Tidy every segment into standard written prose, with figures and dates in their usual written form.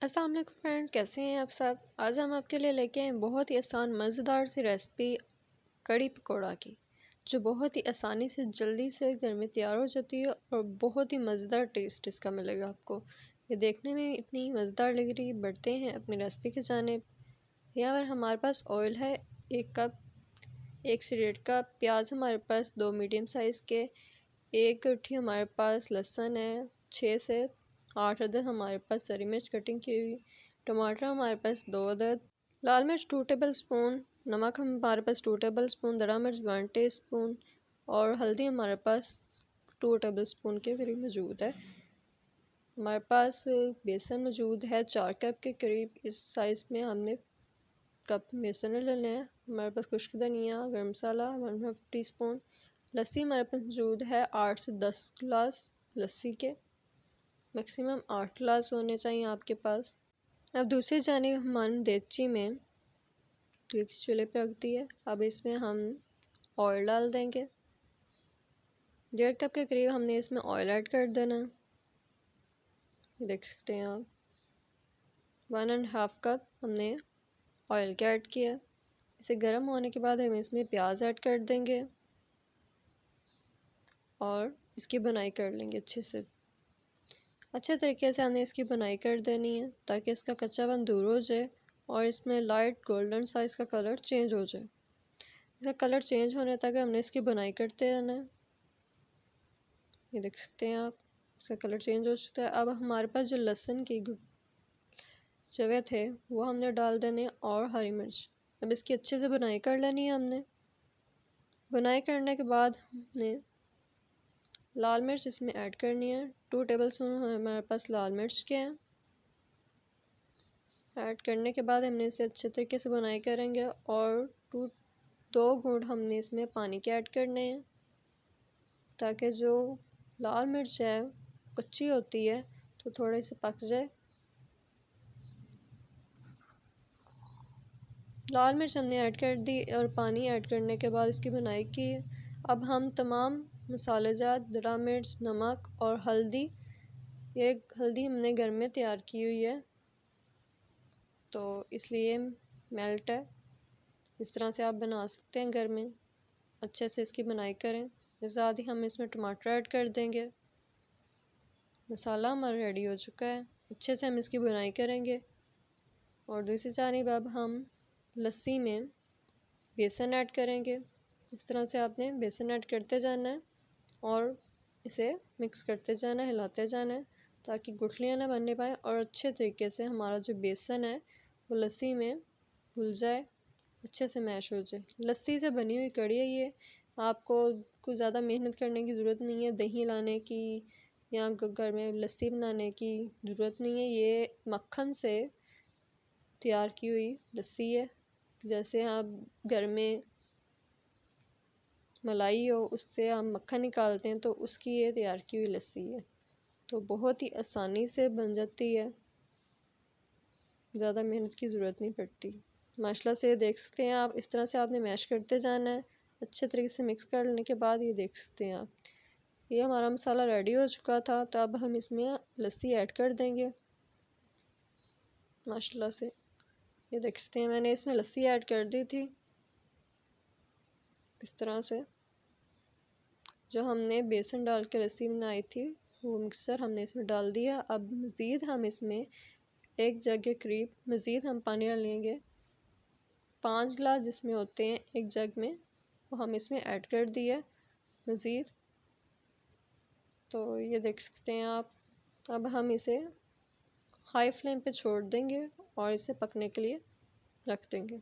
अस्सलाम वालेकुम फ्रेंड्स, कैसे हैं आप सब। आज हम आपके लिए लेके आए बहुत ही आसान मज़ेदार सी रेसिपी कड़ी पकौड़ा की, जो बहुत ही आसानी से जल्दी से घर में तैयार हो जाती है और बहुत ही मज़ेदार टेस्ट इसका मिलेगा आपको। ये देखने में इतनी मज़ेदार लग रही। बढ़ते हैं अपनी रेसिपी की जानिब। यहाँ पर हमारे पास ऑयल है 1 कप, 1 से 1.5 कप प्याज हमारे पास 2 मीडियम साइज़ के, 1 गट्ठी हमारे पास लहसुन है, 6 से 8 अदद हमारे पास हरी मिर्च कटिंग की हुई, टमाटर हमारे पास 2 अदद, लाल मिर्च 2 टेबल स्पून, नमक हमारे पास 2 टेबल स्पून, दरा मिर्च 1 टी स्पून और हल्दी हमारे पास 2 टेबल स्पून के करीब मौजूद है। हमारे पास बेसन मौजूद है 4 कप के करीब। इस साइज़ में हमने कप बेसन ले लेना है। हमारे पास खुश्क धनिया, गर्म मसाला 1 टी स्पून, लस्सी हमारे पास मौजूद है 8 से 10 गिलास लस्सी के, मैक्सिमम 8 गिलास होने चाहिए आपके पास। अब दूसरी जानिब हमने देगची में चूल्हे पर रख दी है। अब इसमें हम ऑयल डाल देंगे। 1.5 कप के करीब हमने इसमें ऑयल ऐड कर देना है। ये देख सकते हैं आप 1.5 कप हमने ऑयल के ऐड किया। इसे गर्म होने के बाद हम इसमें प्याज ऐड कर देंगे और इसकी बुनाई कर लेंगे अच्छे तरीके से हमने इसकी बुनाई कर देनी है ताकि इसका कच्चापन दूर हो जाए और इसमें लाइट गोल्डन सा इसका कलर चेंज हो जाए। इसका कलर चेंज होने तक हमने इसकी बुनाई करते रहना है। ये देख सकते हैं आप, इसका कलर चेंज हो चुका है। अब हमारे पास जो लहसुन की जवे थे वो हमने डाल देने और हरी मिर्च। अब इसकी अच्छे से बुनाई कर लेनी है हमने। बुनाई करने के बाद हमने लाल मिर्च इसमें ऐड करनी है। 2 टेबल स्पून हमारे पास लाल मिर्च के हैं। ऐड करने के बाद हमने इसे अच्छे तरीके से बुनाई करेंगे और 2 घूंट हमने इसमें पानी के ऐड करने हैं ताकि जो लाल मिर्च है कच्ची होती है तो थोड़ी सी पक जाए। लाल मिर्च हमने ऐड कर दी और पानी ऐड करने के बाद इसकी बुनाई की। अब हम तमाम मसालेजात दरा मिर्च, नमक और हल्दी, ये हल्दी हमने घर में तैयार की हुई है तो इसलिए मेल्ट है। इस तरह से आप बना सकते हैं घर में। अच्छे से इसकी बुनाई करें। इसके साथ ही हम इसमें टमाटर ऐड कर देंगे। मसाला हमारा रेडी हो चुका है। अच्छे से हम इसकी बुनाई करेंगे और दूसरी जानिब अब हम लस्सी में बेसन ऐड करेंगे। इस तरह से आपने बेसन ऐड करते जाना है और इसे मिक्स करते जाना है, हिलाते जाना है ताकि गुठलियाँ ना बनने पाए और अच्छे तरीके से हमारा जो बेसन है वो लस्सी में घुल जाए, अच्छे से मैश हो जाए। लस्सी से बनी हुई कड़ी है ये। आपको कुछ ज़्यादा मेहनत करने की ज़रूरत नहीं है, दही लाने की या घर में लस्सी बनाने की ज़रूरत नहीं है। ये मक्खन से तैयार की हुई लस्सी है। जैसे आप घर में मलाई हो उससे हम मक्खन निकालते हैं तो उसकी ये तैयार की हुई लस्सी है। तो बहुत ही आसानी से बन जाती है, ज़्यादा मेहनत की ज़रूरत नहीं पड़ती। माशाल्लाह से देख सकते हैं आप, इस तरह से आपने मैश करते जाना है। अच्छे तरीके से मिक्स कर लेने के बाद ये देख सकते हैं आप, ये हमारा मसाला रेडी हो चुका था। तो अब हम इसमें लस्सी ऐड कर देंगे। माशाल्लाह से ये देख सकते हैं मैंने इसमें लस्सी ऐड कर दी थी। इस तरह से जो हमने बेसन डाल के लस्सी बनाई थी वो मिक्सर हमने इसमें डाल दिया। अब मज़ीद हम इसमें 1 जग के करीब मज़ीद हम पानी डालेंगे। 5 गिलास जिसमें होते हैं 1 जग में वो हम इसमें ऐड कर दिया मज़ीद। तो ये देख सकते हैं आप, अब हम इसे हाई फ्लेम पे छोड़ देंगे और इसे पकने के लिए रख देंगे।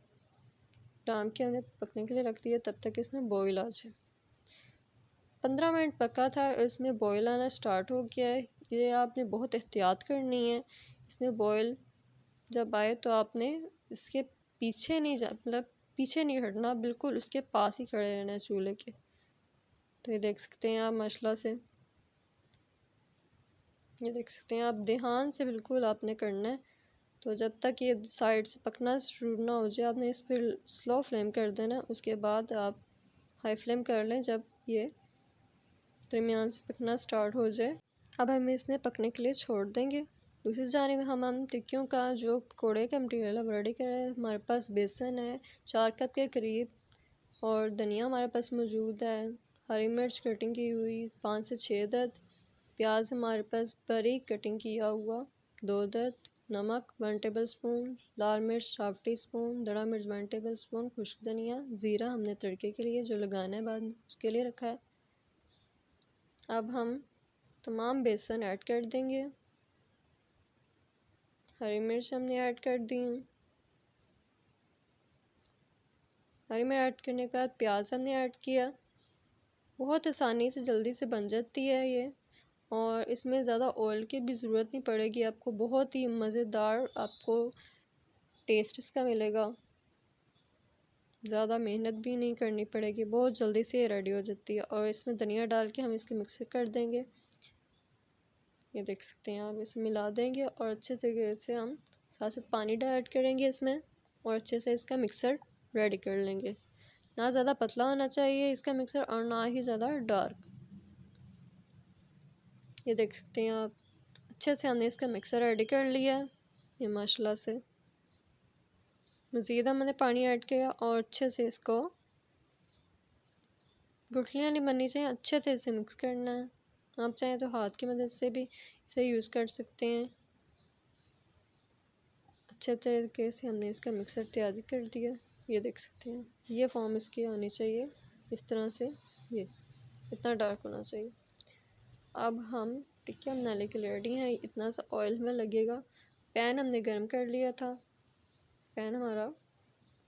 डाम के हमने पकने के लिए रख दिया तब तक इसमें बॉईल आ जाए। 15 मिनट पका था, इसमें बॉईल आना स्टार्ट हो गया है। ये आपने बहुत एहतियात करनी है। इसमें बॉईल जब आए तो आपने इसके पीछे नहीं जा मतलब पीछे नहीं हटना, बिल्कुल उसके पास ही खड़े रहना है चूल्हे के। तो ये देख सकते हैं आप माशाल्लाह से, ये देख सकते हैं आप, ध्यान से बिल्कुल आपने करना है। तो जब तक ये साइड से पकना शुरू ना हो जाए आपने इस पर स्लो फ्लेम कर देना। उसके बाद आप हाई फ्लेम कर लें जब ये दरमियान से पकना स्टार्ट हो जाए। अब हम इसने पकने के लिए छोड़ देंगे। दूसरी जानिब हम टिक्कियों का जो पकौड़े का मटीरियल है वो रेडी कर रहे हैं। हमारे पास बेसन है 4 कप के करीब, और धनिया हमारे पास मौजूद है, हरी मिर्च कटिंग की हुई 5 से 6 अदद, प्याज हमारे पास बारीक कटिंग किया हुआ 2 अदद, नमक 1 टेबल स्पून, लाल मिर्च हाफ टी स्पून, दड़ा मिर्च 1 टेबल स्पून, खुश्क धनिया, ज़ीरा हमने तड़के के लिए जो लगाना है बाद में उसके लिए रखा है। अब हम तमाम बेसन ऐड कर देंगे, हरी मिर्च हमने ऐड कर दी, हरी मिर्च ऐड करने के बाद प्याज हमने ऐड किया। बहुत आसानी से जल्दी से बन जाती है ये, और इसमें ज़्यादा ऑयल की भी ज़रूरत नहीं पड़ेगी आपको, बहुत ही मज़ेदार आपको टेस्ट इसका मिलेगा, ज़्यादा मेहनत भी नहीं करनी पड़ेगी, बहुत जल्दी से ये रेडी हो जाती है। और इसमें धनिया डाल के हम इसके मिक्स कर देंगे, ये देख सकते हैं आप, इसे मिला देंगे और अच्छे तरीके से हम साथ साथ पानी ऐड करेंगे इसमें, और अच्छे से इसका मिक्सर रेडी कर लेंगे। ना ज़्यादा पतला होना चाहिए इसका मिक्सर और ना ही ज़्यादा डार्क। ये देख सकते हैं आप, अच्छे से हमने इसका मिक्सर रेडी कर लिया है ये माशाल्लाह से। मज़ीद हमने पानी ऐड किया और अच्छे से इसको, गुठलियाँ नहीं बननी चाहिए, अच्छे से इसे मिक्स करना है। आप चाहें तो हाथ की मदद से भी इसे यूज़ कर सकते हैं। अच्छे तरीके से हमने इसका मिक्सर तैयार कर दिया, ये देख सकते हैं, ये फॉर्म इसकी होनी चाहिए इस तरह से, ये इतना डार्क होना चाहिए। अब हम टिक्कियाँ बनाने के लिए रेडी हैं। इतना सा ऑयल हमें लगेगा। पैन हमने गर्म कर लिया था, पैन हमारा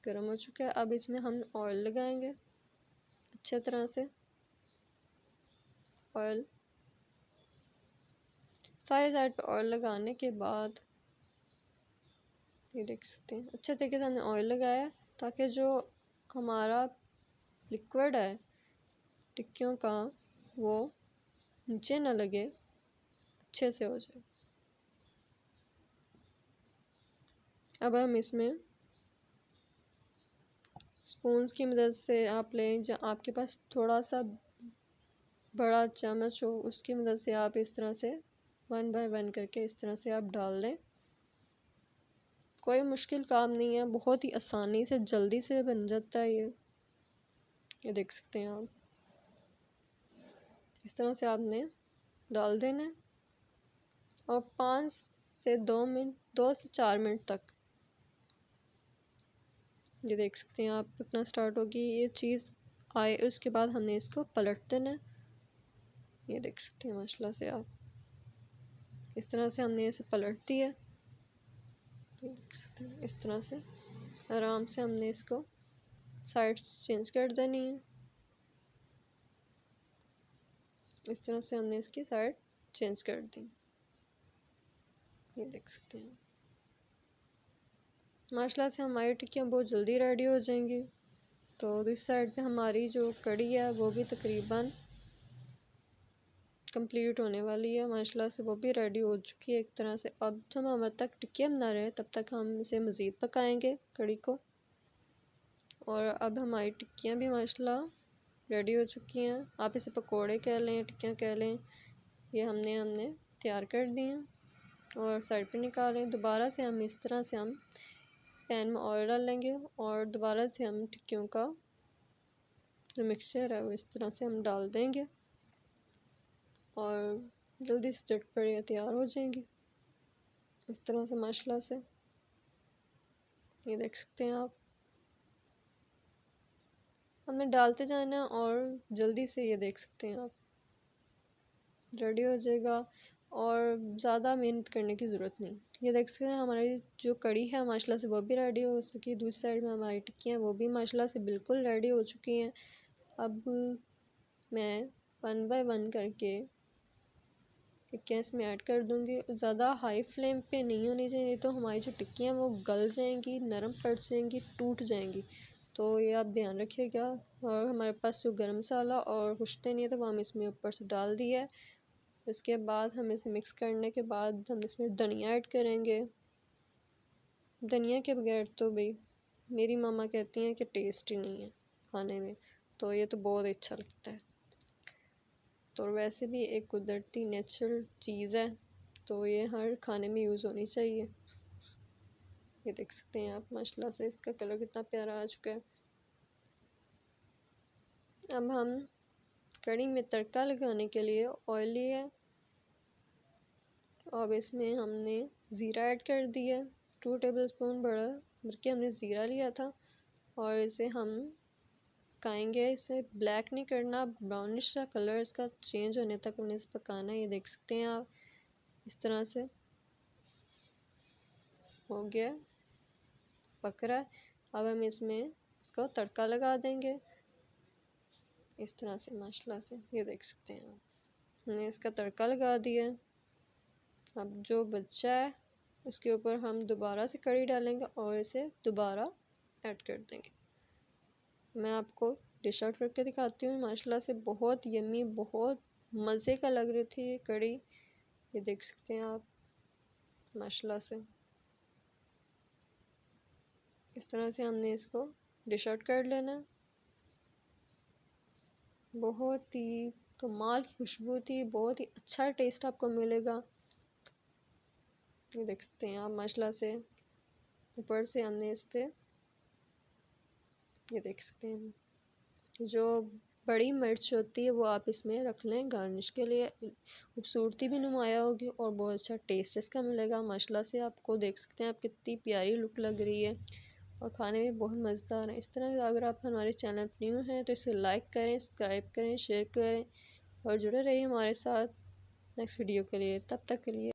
गर्म हो चुका है। अब इसमें हम ऑयल लगाएंगे अच्छे तरह से, ऑयल सारे साइड पे ऑयल लगाने के बाद ये देख सकते हैं अच्छे तरीके से हमने ऑयल लगाया, ताकि जो हमारा लिक्विड है टिक्कियों का वो नीचे ना लगे, अच्छे से हो जाए। अब हम इसमें स्पून्स की मदद से आप लें, जो आपके पास थोड़ा सा बड़ा चम्मच हो उसकी मदद से आप इस तरह से 1 बाय 1 करके इस तरह से आप डाल दें। कोई मुश्किल काम नहीं है, बहुत ही आसानी से जल्दी से बन जाता है ये देख सकते हैं आप, इस तरह से आपने डाल देना है और 5 से 2 मिनट 2 से 4 मिनट तक ये देख सकते हैं आप पकना स्टार्ट होगी ये चीज़ आए, उसके बाद हमने इसको पलट देना है। ये देख सकते हैं माशाल्लाह से आप, इस तरह से हमने इसे पलट दिया, ये देख सकते हैं इस तरह से आराम से हमने इसको साइड्स चेंज कर देनी है। इस तरह से हमने इसकी साइड चेंज कर दी, ये देख सकते हैं माशाल्लाह से हमारी टिक्कियाँ बहुत जल्दी रेडी हो जाएंगी। तो दूसरी साइड पे हमारी जो कड़ी है वो भी तकरीबन कंप्लीट होने वाली है, माशाल्लाह से वो भी रेडी हो चुकी है एक तरह से। अब जब हम तक टिक्कियाँ बना रहे हैं तब तक हम इसे मज़ीद पकाएंगे कड़ी को। और अब हमारी टिक्कियाँ भी माशाल्लाह रेडी हो चुकी हैं, आप इसे पकोड़े कह लें टिक्कियाँ कह लें, ये हमने तैयार कर दी हैं और साइड पे निकालें। दोबारा से हम इस तरह से हम पैन में ऑयल डाल लेंगे और दोबारा से हम टिक्कियों का जो मिक्सचर है वो इस तरह से हम डाल देंगे और जल्दी से झटपट तैयार हो जाएंगी इस तरह से माशाल्लाह से। ये देख सकते हैं आप, हमने डालते जाना है और जल्दी से ये देख सकते हैं आप रेडी हो जाएगा और ज़्यादा मेहनत करने की ज़रूरत नहीं। ये देख सकते हैं हमारी जो कड़ी है माशाल्लाह से वो भी रेडी हो सकी। दूसरी साइड में हमारी टिक्कियाँ वो भी माशाल्लाह से बिल्कुल रेडी हो चुकी हैं। अब मैं 1 बाय 1 करके टिक्कियाँ इसमें ऐड कर दूँगी। ज़्यादा हाई फ्लेम पे नहीं होनी चाहिए, तो हमारी जो टिक्कियाँ वो गल जाएंगी, नरम पड़ जाएंगी, टूट जाएंगी। तो ये आप ध्यान रखिएगा। और हमारे पास जो गरम मसाला और खुश्क धनिया था वो हम इसमें ऊपर से डाल दिया है। इसके बाद हम इसे मिक्स करने के बाद हम इसमें धनिया ऐड करेंगे। धनिया के बगैर तो भाई मेरी मामा कहती हैं कि टेस्ट ही नहीं है खाने में, तो ये तो बहुत अच्छा लगता है। तो वैसे भी एक कुदरती नेचुरल चीज़ है, तो ये हर खाने में यूज़ होनी चाहिए। ये देख सकते हैं आप माशाल्लाह से इसका कलर कितना प्यारा आ चुका है। अब हम कड़ी में तड़का लगाने के लिए ऑयल लिया है। अब इसमें हमने ज़ीरा ऐड कर दिया, 2 टेबलस्पून बड़ा भर के हमने ज़ीरा लिया था और इसे हम पकाएंगे। इसे ब्लैक नहीं करना, ब्राउनिश सा कलर इसका चेंज होने तक हमने इसे पकाना है। ये देख सकते हैं आप इस तरह से हो गया, पक रहा है। अब हम इसमें इसको तड़का लगा देंगे इस तरह से माशाल्लाह से। ये देख सकते हैं आप, हमने इसका तड़का लगा दिया। अब जो बचा है उसके ऊपर हम दोबारा से कड़ी डालेंगे और इसे दोबारा ऐड कर देंगे। मैं आपको डिश आउट करके दिखाती हूँ। माशाल्लाह से बहुत यम्मी, बहुत मज़े का लग रही थी ये कड़ी। ये देख सकते हैं आप माशाल्लाह से। इस तरह से हमने इसको डिश आउट कर लेना। बहुत ही कमाल की खुशबू थी, बहुत ही अच्छा टेस्ट आपको मिलेगा। ये देख सकते हैं आप माशाल्लाह से। ऊपर से हमने इस पे ये देख सकते हैं जो बड़ी मिर्च होती है वो आप इसमें रख लें गार्निश के लिए। खूबसूरती भी नुमाया होगी और बहुत अच्छा टेस्ट इसका मिलेगा। माशाल्लाह से आपको देख सकते हैं आप कितनी प्यारी लुक लग रही है और खाने में बहुत मज़ेदार है। इस तरह अगर आप हमारे चैनल पर न्यू हैं तो इसे लाइक करें, सब्सक्राइब करें, शेयर करें और जुड़े रहिए हमारे साथ नेक्स्ट वीडियो के लिए। तब तक के लिए